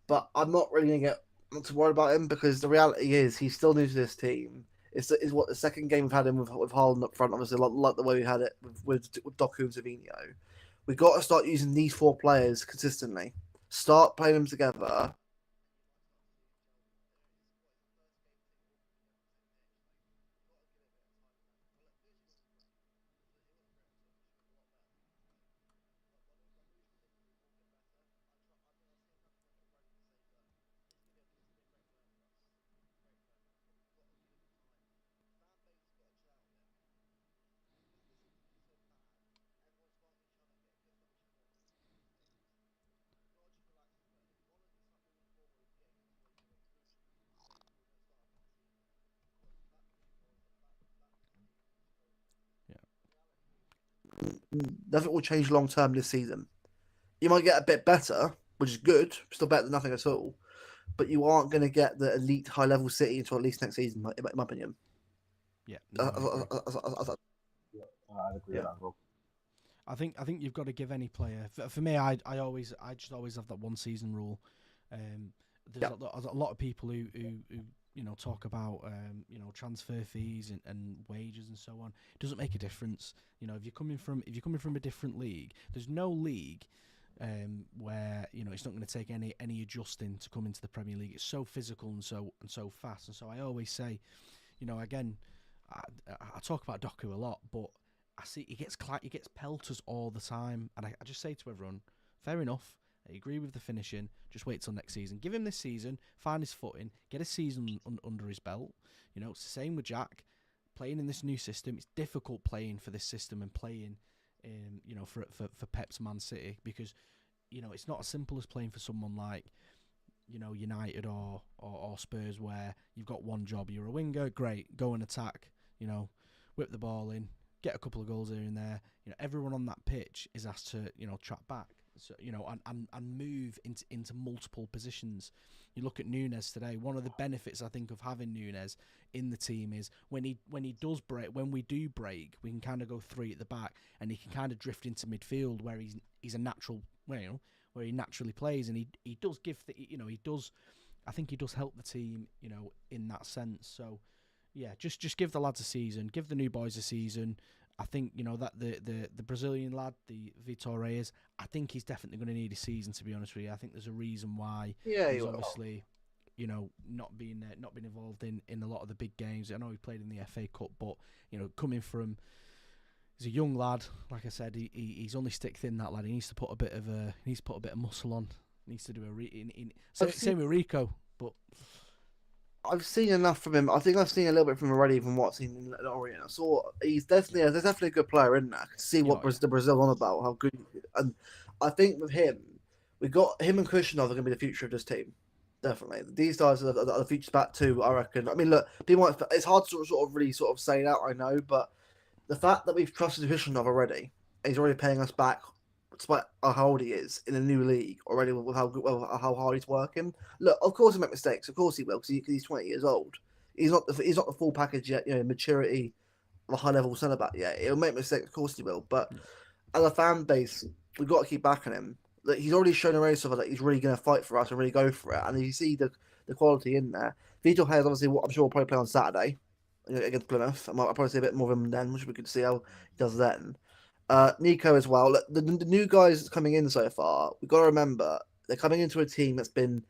But I'm not really going to get not too worried about him because the reality is he's still new to this team. It's what the second game we've had him with Haaland up front, obviously, like the way we had it with Doku and Savinho. We've got to start using these four players consistently. Start playing them together. nothing will change long term this season. You might get a bit better, which is good, still better than nothing at all. But you aren't going to get the elite high level City until at least next season, in my opinion. Yeah, no, I agree. I'd agree with that, bro. I think you've got to give any player. For me, I just always have that 1 season rule. There's a lot of people who talk about transfer fees and wages and so on. It doesn't make a difference. If you're coming from a different league, there's no league where it's not going to take any adjusting to come into the Premier League. It's so physical and so fast. And so I always say, again, I talk about Doku a lot, but I see he gets pelters all the time, and I just say to everyone, fair enough. I agree with the finishing. Just wait till next season. Give him this season, find his footing, get a season under his belt. It's the same with Jack. Playing in this new system, it's difficult playing for this system and playing, for Pep's Man City, because, it's not as simple as playing for someone like, United or Spurs, where you've got one job. You're a winger, great, go and attack. Whip the ball in, get a couple of goals here and there. Everyone on that pitch is asked to, track back. So, and move into multiple positions. You look at Núñez today. One of the benefits, I think, of having Núñez in the team is when he does break, when we do break, we can kind of go 3 at the back, and he can kind of drift into midfield where he's a natural, where he naturally plays, and he does give he does. I think he does help the team, in that sense. So, yeah, just give the lads a season, give the new boys a season. I think, that the Brazilian lad, the Vitor Reyes, I think he's definitely going to need a season, to be honest with you. I think there's a reason why he's obviously, not been involved in a lot of the big games. I know he played in the FA Cup, but, coming from, he's a young lad. Like I said, he's only stick thin, that lad. He needs to put a bit of muscle on. He needs to do same with Rico, but I've seen enough from him. I think I've seen a little bit from him already from what I've seen in Orient. I saw there's definitely a good player in there. I can see what the Brazil on about, how good, and I think with him, we got him and Krishnov are going to be the future of this team. Definitely, these guys are the future back too. I reckon. I mean, look, it's hard to sort of really say that, I know, but the fact that we've trusted Krishnov already, he's already paying us back, despite how old he is in a new league already, with how hard he's working. Look, of course he make mistakes. Of course he will, because he's 20 years old. He's not the full package yet. Maturity of a high level centre back yet. He'll make mistakes. Of course he will. But as a fan base, we've got to keep backing him. Like, he's already shown already stuff that he's really going to fight for us and really go for it. And you see the quality in there. Vitor Hayes, obviously, I'm sure will probably play on Saturday against Plymouth. I'll probably see a bit more of him then, which we could see how he does then. Nico as well. The new guys coming in so far, we've got to remember they're coming into a team that's been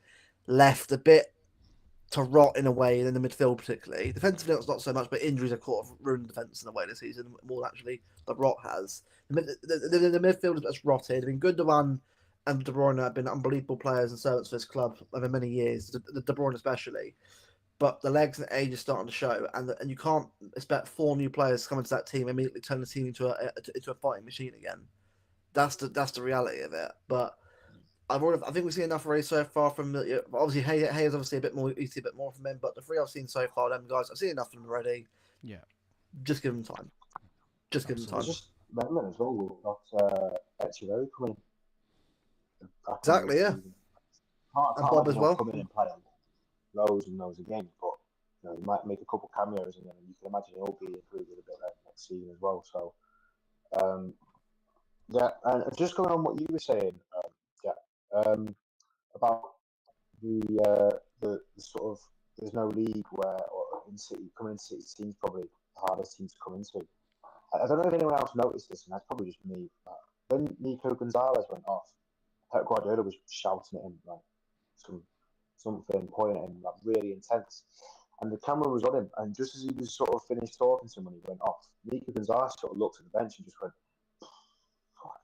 left a bit to rot in a way in the midfield, particularly. Defensively, not so much, but injuries have kind of ruined defence in a way this season more than actually the rot has. The midfield that's rotted. I mean, Gundogan and De Bruyne have been unbelievable players and servants for this club over many years, De Bruyne especially. But the legs and age are starting to show, and you can't expect 4 new players to come into that team and immediately turn the team into a fighting machine again. That's the reality of it. But I think we've seen enough already so far from obviously Hayes obviously a bit more. You see a bit more from him, but the 3 I've seen so far, them guys, I've seen enough of them already. Yeah, just give them time. Just give them time. Just remember as well, we've got Echeverri coming. Exactly, yeah. And Bob as well. Coming and playing loads and loads of games, but he might make a couple cameos, and then you can imagine he'll be included a bit next season as well. So, yeah, and just going on what you were saying, about the sort of there's no league where or in City coming into City seems probably the hardest team to come into. I don't know if anyone else noticed this, and that's probably just me. When Nico Gonzalez went off, Pep Guardiola was shouting at him like something, pointing at him like really intense, and the camera was on him. And just as he was sort of finished talking to him when he went off, Nico Gonzalez sort of looked at the bench and just went,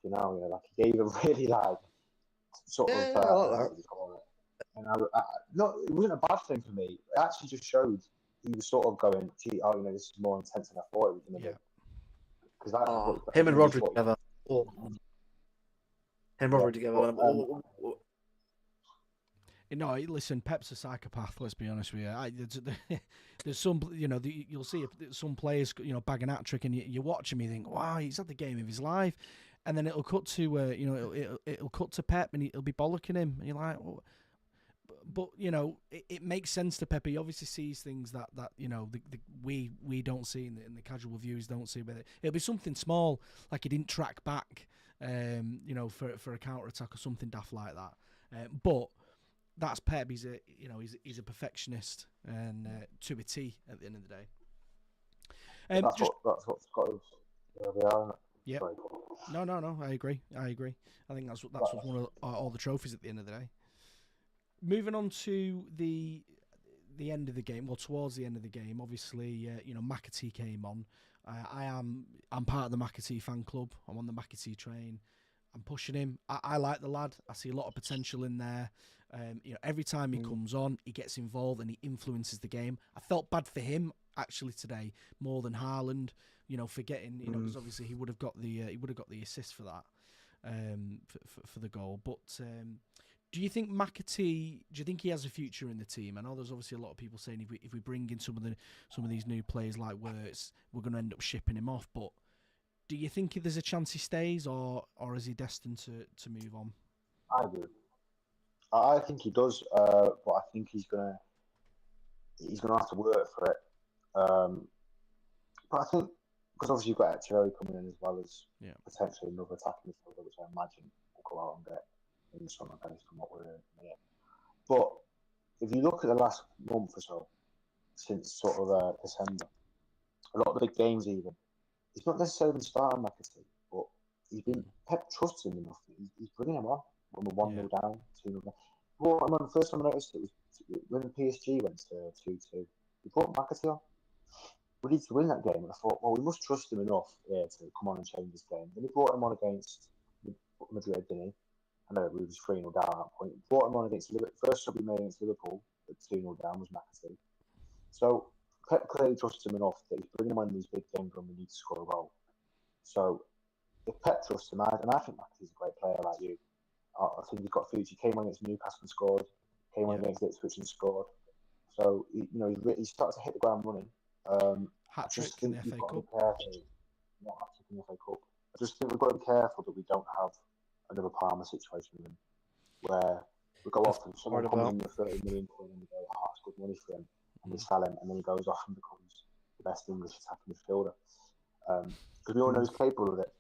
like he gave a really like sort of. And no, it wasn't a bad thing for me. It actually just showed he was sort of going, gee, this is more intense than I thought it was going to be. Because him and Rodri together. Him and Rodri together. No, listen, Pep's a psychopath. Let's be honest with you. There's some, you'll see some players, bag an hat trick, and you watch him, you think, wow, he's had the game of his life, and then it'll cut to, it'll cut to Pep, and he'll be bollocking him, and you're like, oh. But it makes sense to Pep. He obviously sees things that we don't see, and the casual viewers don't see. But it'll be something small, like he didn't track back, for a counter attack or something daft like that. But that's Pep. He's a perfectionist, and to a T at the end of the day. That's what Scottish they are. Yeah. No. I agree. I think that's what's one of all the trophies at the end of the day. Moving on to the end of the game, towards the end of the game, obviously, McAtee came on. I'm part of the McAtee fan club. I'm on the McAtee train. I'm pushing him. I like the lad. I see a lot of potential in there. Every time he comes on, he gets involved and he influences the game. I felt bad for him actually today more than Haaland. For getting, because obviously he would have got the assist for that, for the goal. But do you think McAtee? Do you think he has a future in the team? I know there's obviously a lot of people saying if we bring in some of these new players like Wirtz, we're going to end up shipping him off. But do you think there's a chance he stays, or is he destined to move on? I do. I think he does, but I think he's gonna have to work for it. But I think because obviously you've got Echeverri coming in as well as potentially another attacking midfielder, which I imagine will go out and get in some based on what we're hearing here. But if you look at the last month or so, since sort of December, a lot of the big games even, he's not necessarily been starting McAtee, but Pep trusts him enough. He's bringing him on when we're 1-0 down, 2-0 down. Brought him on, the first time I noticed it was when PSG went to 2-2. He brought McAtee on. We need to win that game, and I thought, well, we must trust him enough to come on and change this game. Then he brought him on against Madrid, didn't he? I know we was 3-0 down at that point. He brought him on against Liverpool. First sub he made against Liverpool at 2-0 down was McAtee. So Pep clearly trusts him enough that he's bringing him on in these big games when we need to score a goal. So if Pep trusts him, and I think McAtee's a great player like you, I think he's got a future. He came on against Newcastle and scored. Came on against Ipswich and scored. So he started to hit the ground running. Hat trick in the FA Cup. Not hat trick in the FA Cup. I just think we've got to be careful that we don't have another Palmer situation with him, where we go off and someone comes in with 30 million quid and we go, it's good money for him, and we sell him, and then he goes off and becomes the best English attacking midfielder. Because we all know he's capable of it.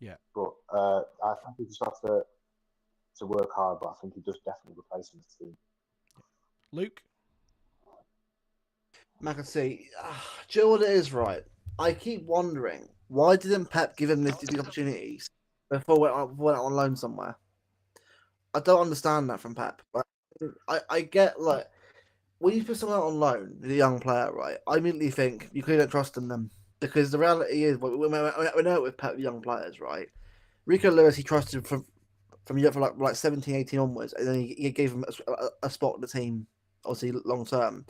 Yeah. But I think we just have to work hard, but I think he does definitely replace him as a team. Luke? McAtee, do you know what it is, right? I keep wondering, why didn't Pep give him these opportunities before went on loan somewhere? I don't understand that from Pep. I get, like, when you put someone out on loan, a young player, right, I immediately think you clearly don't trust in them. Because the reality is, we know it with Pep, young players, right? Rico Lewis, he trusted from like 17, 18 onwards, and then he gave him a spot in the team, obviously long term.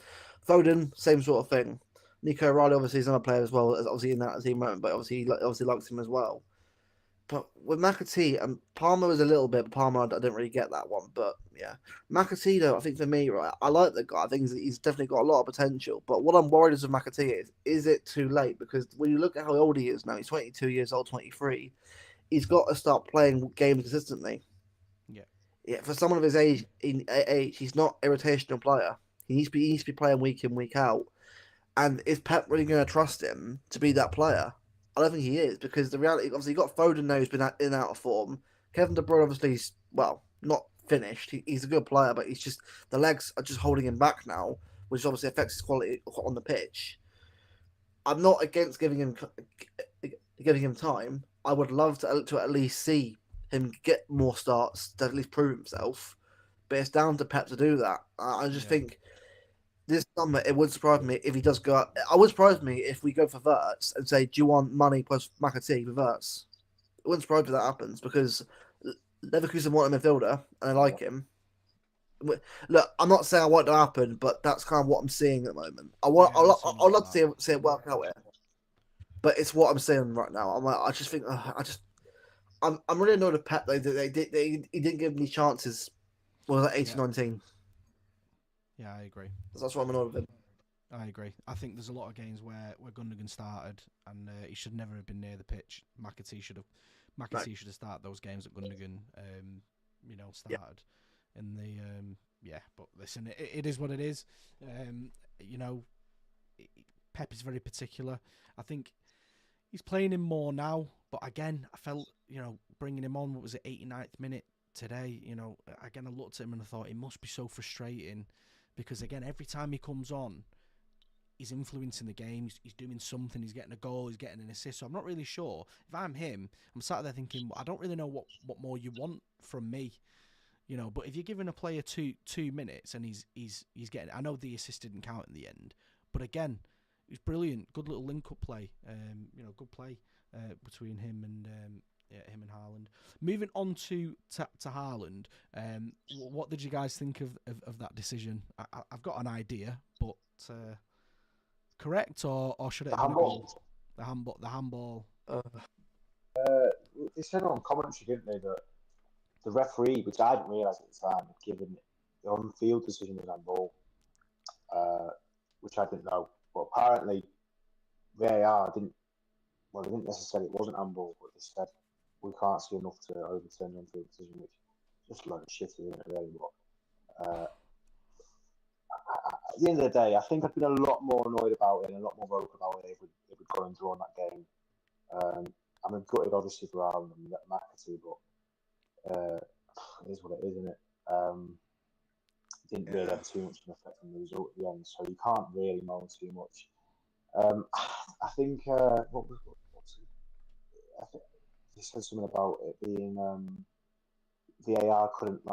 Foden, same sort of thing. Nico Riley, obviously, is another player as well, obviously in that team, but obviously likes him as well. But with McAtee, and Palmer was a little bit, but Palmer, I didn't really get that one. But yeah, McAtee, though, I think for me, right, I like the guy. I think he's definitely got a lot of potential. But what I'm worried is with McAtee is it too late? Because when you look at how old he is now, he's 22 years old, 23. He's got to start playing games consistently. Yeah, for someone of his age, he's not a rotational player. He needs to be playing week in, week out. And is Pep really going to trust him to be that player? I don't think he is, because the reality, obviously, you got Foden now who's been in and out of form. Kevin De Bruyne, obviously, is, not finished. He's a good player, but he's just, the legs are just holding him back now, which obviously affects his quality on the pitch. I'm not against giving him time. I would love to at least see him get more starts to at least prove himself. But it's down to Pep to do that. I just think this summer, it would surprise me if he does go up. It would surprise me if we go for Wirtz and say, do you want money plus McAtee with Wirtz? It wouldn't surprise me if that happens, because Leverkusen want a midfielder and I like him. Look, I'm not saying I want it to happen, but that's kind of what I'm seeing at the moment. I'd love to see it work out here. But it's what I'm saying right now. I'm really annoyed with Pep. He didn't give me chances. What was that, 18, 19? Yeah, I agree. That's why I'm annoyed with him. I agree. I think there's a lot of games where Gundogan started and he should never have been near the pitch. McAtee should have started those games that Gundogan, Yeah. started. In the but listen, it is what it is. You know, Pep is very particular. I think he's playing him more now, but again, I felt bringing him on. What was it, 89th minute today? Again, I looked at him and I thought it must be so frustrating because again, every time he comes on, he's influencing the game. He's doing something. He's getting a goal. He's getting an assist. So I'm not really sure. If I'm him, I'm sat there thinking, I don't really know what more you want from me. But if you're giving a player two minutes and he's getting, I know the assist didn't count in the end, but again, it was brilliant. Good little link-up play. Good play between him and Haaland. Moving on to Haaland, what did you guys think of that decision? I've got an idea, but correct or should it have been a goal? The handball. They said on commentary, didn't they, that the referee, which I didn't realise at the time, had given the on-field decision as handball, which I didn't know. But apparently, VAR didn't necessarily, it wasn't handball, but they said we can't see enough to overturn the on-field decision, which is just a load of shit, isn't it, really? But at the end of the day, I think I'd been a lot more annoyed about it and a lot more vocal about it if we'd gone and drawn that game. I'm gutted, obviously, for Aaron and McAtee, but it is what it is, isn't it? Didn't really have too much of an effect on the result at the end, so you can't really moan too much. I think what's it? I think he said something about it being VAR couldn't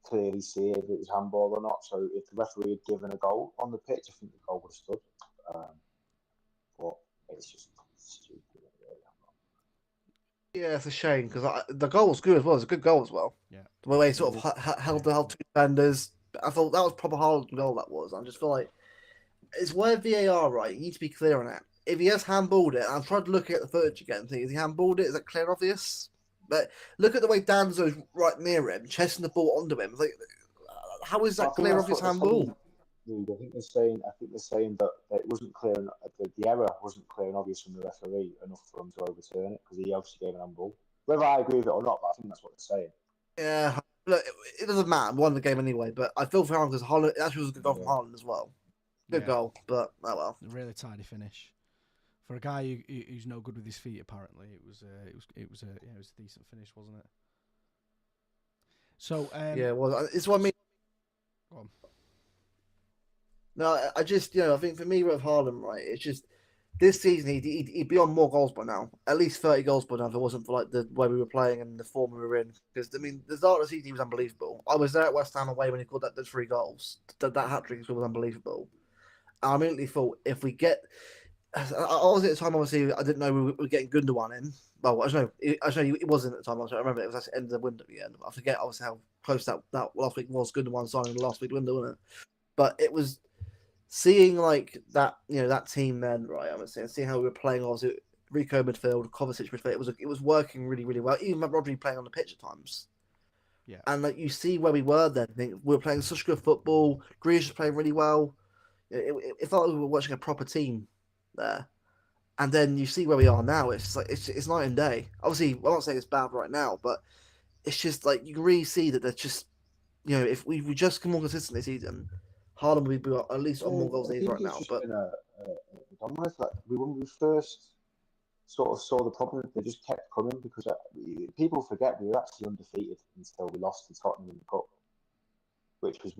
clearly see if it was handball or not. So if the referee had given a goal on the pitch, I think the goal would have stood. But it's just stupid. Yeah, it's a shame because the goal was good as well. It was a good goal as well. Yeah. The way he sort of held two defenders. I thought that was proper hard goal. That was. I just feel like it's where VAR, right? You need to be clear on that. If he has handballed it, I'm trying to look at the footage again. Think, is he handballed it? Is that clear, obvious? But look at the way Danzo's right near him, chesting the ball onto him. It's like, how is that clear, obvious handball? I think they're saying that it wasn't clear, the error wasn't clear and obvious from the referee enough for him to overturn it because he obviously gave an handball. Whether I agree with it or not, but I think that's what they're saying. Yeah, look, it doesn't matter. We won the game anyway, but I feel for Haaland because Haaland actually was a good goal from Haaland as well. Good goal, but oh well. A really tidy finish for a guy who's no good with his feet. Apparently, it was a decent finish, wasn't it? So yeah, well, it's what I mean. Go on. No, I just I think for me with Haaland, right, it's just this season he'd be on more goals by now, at least 30 goals by now. If it wasn't for the way we were playing and the form we were in, because I mean the start of the season he was unbelievable. I was there at West Ham away when he scored those 3 goals. That hat trick was unbelievable. I immediately thought if we get, I was at the time obviously I didn't know we were getting Gundogan in. Well, I don't know. It wasn't at the time. I remember it was at the end of the window again. I forget obviously how close that last week was. Gundogan signing the last week window, wasn't it? But it was. Seeing that that team then, right? I would say, seeing how we were playing, obviously Rico midfield, Kovacic midfield, it was working really, really well. Even Rodri playing on the pitch at times. Yeah. And you see where we were then. I think we were playing such good football. Grealish was playing really well. It felt like we were watching a proper team there. And then you see where we are now. It's like it's night and day. Obviously, I'm not saying it's bad right now, but it's just like you can really see that there's just if we just come more consistent this season. Haaland would be at least on more goals than he is right now. But when we first sort of saw the problem, they just kept coming because people forget we were actually undefeated until we lost to Tottenham in the cup, which was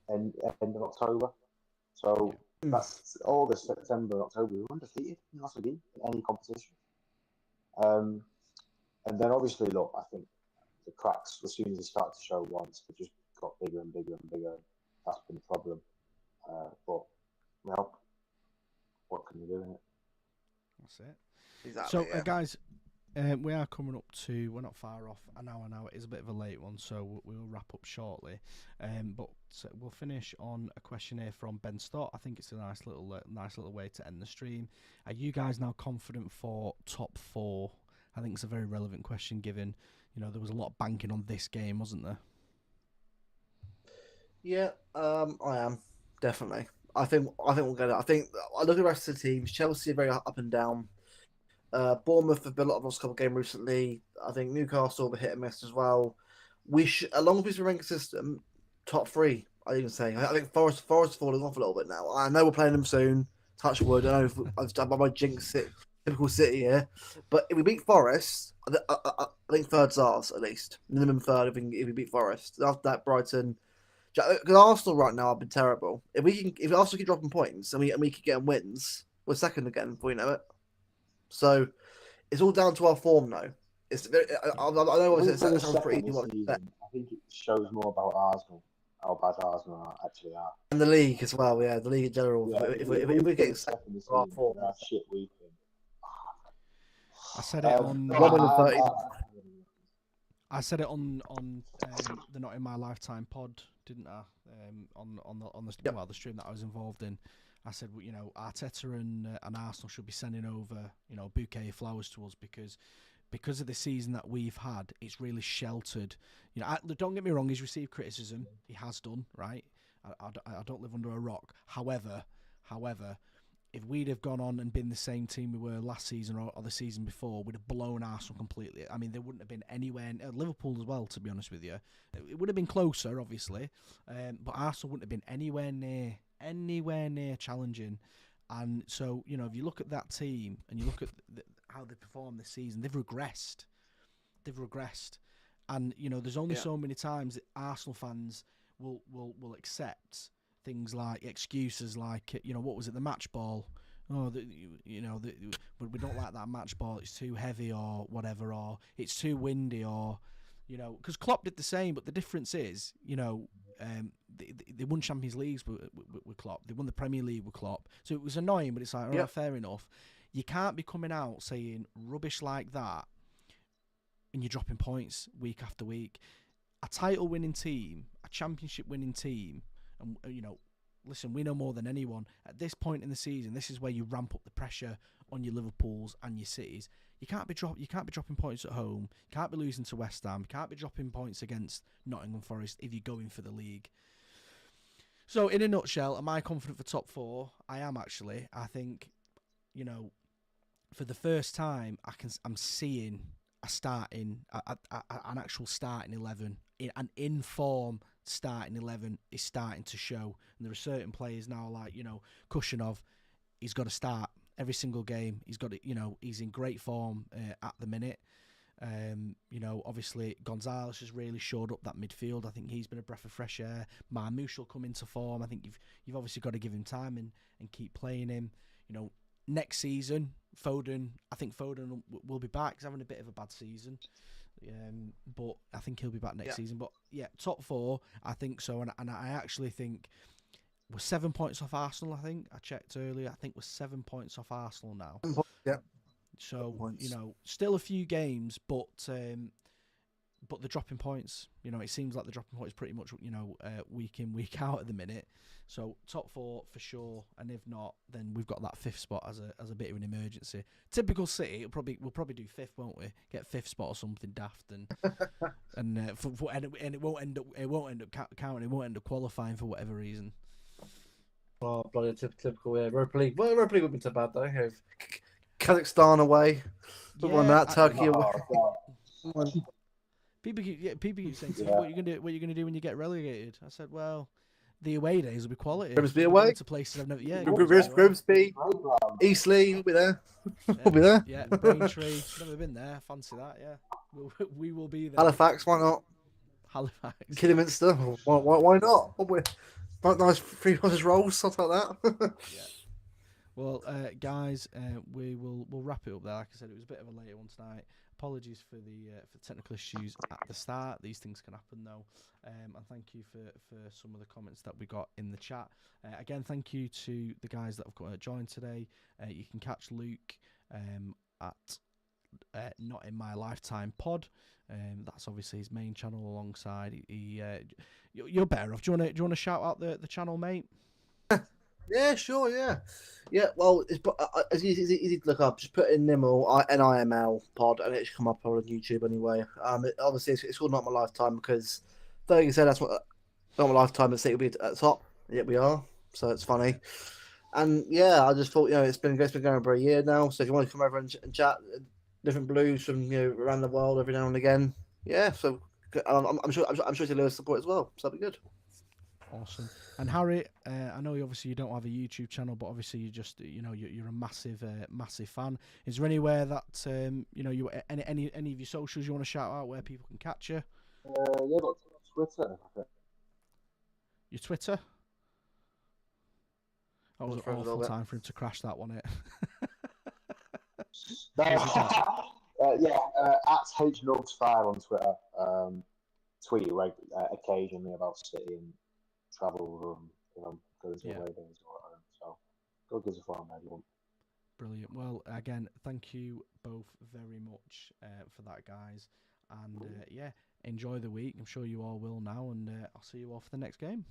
end of October. So that's August, September, October. We were undefeated in last game in any competition. And then obviously, look, I think the cracks as soon as they started to show once, they just got bigger and bigger and bigger. That's been the problem. But, well, what can you do in it? That's it. Exactly, so, guys, we are coming up to, we're not far off an hour now. It is a bit of a late one, so we'll wrap up shortly. But we'll finish on a question here from Ben Stott. I think it's a nice little way to end the stream. Are you guys now confident for top 4? I think it's a very relevant question given, there was a lot of banking on this game, wasn't there? Yeah, I am definitely. I think we'll get it. I think I look at the rest of the teams. Chelsea are very up and down. Bournemouth have been a lot of lost couple game recently. I think Newcastle have hit and miss as well. We should, as long as we remain consistent, top three. I even say. I think Forest falling off a little bit now. I know we're playing them soon. Touch wood. I know I've done my jinx it. Typical City here, but if we beat Forest, I think third's ours at least. Minimum third if we beat Forest. After that, Brighton. Because Arsenal right now have been terrible. If Arsenal keep dropping points and we keep getting wins, we're second again before you know it. So it's all down to our form now. I know I it think for the sounds pretty second easy this what to expect. season, I think it shows more about Arsenal, how bad Arsenal actually are. And the league as well, yeah, the league in general. Yeah, If we we're getting finish second second this for our season, form, how shit we've been. I said it on. No, 1 win in 30. I said it on the Not in My Lifetime pod, didn't I? On the Yep. well, the stream that I was involved in. I said, you know, Arteta and Arsenal should be sending over, you know, a bouquet of flowers to us because of the season that we've had. It's really sheltered. You know, don't get me wrong. He's received criticism. He has done, right? I don't live under a rock. However, if we'd have gone on and been the same team we were last season or the season before, we'd have blown Arsenal completely. I mean, they wouldn't have been anywhere. Liverpool as well, to be honest with you. It would have been closer, obviously, but Arsenal wouldn't have been anywhere near challenging. And so, you know, if you look at that team and you look at how they performed this season, they've regressed. And you know, there's only so many times that Arsenal fans will accept things like excuses like, you know, what was it, the match ball? Oh, we don't like that match ball. It's too heavy or whatever, or it's too windy, or, you know, because Klopp did the same. But the difference is, you know, they won Champions Leagues with Klopp. They won the Premier League with Klopp. So it was annoying, but it's like, all right, fair enough. You can't be coming out saying rubbish like that and you're dropping points week after week. A title-winning team, a championship-winning team, and, you know, listen, we know more than anyone. At this point in the season, this is where you ramp up the pressure on your Liverpools and your Cities. You can't be dropping points at home. You can't be losing to West Ham. You can't be dropping points against Nottingham Forest if you're going for the league. So, in a nutshell, am I confident for top four? I am, actually. I think, you know, for the first time, I'm seeing an actual starting 11, an in-form starting 11 is starting to show. And there are certain players now, like, you know, Kushinov, he's got to start every single game. He's got to, you know, he's in great form at the minute. You know, obviously Gonzalez has really shored up that midfield. I think he's been a breath of fresh air. Marmoush will come into form. I think you've obviously got to give him time and keep playing him. You know, next season, Foden will be back. He's having a bit of a bad season. But I think he'll be back next season. But yeah, top four, I think so. And I actually think we're 7 points off Arsenal, I think. I checked earlier. I think we're 7 points off Arsenal now. Yeah. So, you know, still a few games, but the dropping points, you know, it seems like the dropping points pretty much, you know, week in, week out at the minute. So top four for sure, and if not, then we've got that fifth spot as a bit of an emergency. Typical City, we'll probably do fifth, won't we? Get fifth spot or something daft, and it won't end up counting. It won't end up qualifying for whatever reason. Oh, bloody typical, yeah. Europa League. Well, Europa League wouldn't be so bad though. Kazakhstan away. We won that. Turkey away. People keep saying to me, what are you gonna do when you get relegated? I said, well, the away days will be quality. Grimsby away to places I've never. Grimsby, Eastleigh, we'll be there. We'll be there. Yeah, Braintree, never been there. Fancy that. Yeah, we will be there. Halifax, why not? Halifax, Kidderminster, why not? Nice 3 horses rolls, stuff like that. Yeah. Well, guys, we'll wrap it up there. Like I said, it was a bit of a later one tonight. Apologies for the technical issues at the start. These things can happen though. And thank you for some of the comments that we got in the chat. Again, thank you to the guys that have joined today. You can catch Luke at Not In My Lifetime Pod. That's obviously his main channel alongside. You're better off. Do you want to shout out the channel, mate? Yeah, sure, yeah. Well, it's easy to look up. Just put in NIML, NIML pod, and it should come up on YouTube anyway. Obviously, it's called Not My Lifetime because, like you said, that's what Not my lifetime, City will be at the top. Yet we are. So it's funny. And yeah, I just thought, it's been going for a year now. So if you want to come over and chat different blues from around the world every now and again, yeah. So I'm sure to Lewis support as well. So that'd be good. Awesome. And Harry, I know you don't have a YouTube channel, but obviously you just you're a massive fan. Is there anywhere that you any of your socials you want to shout out where people can catch you? Yeah, but Twitter. Your Twitter? That was an awful time for him to crash that one. At HNubs5 on Twitter. Tweet occasionally about City and travel, going to away days or whatever. So go give us a follow, everyone. Brilliant. Well, again, thank you both very much for that, guys. And enjoy the week. I'm sure you all will now, and I'll see you all for the next game.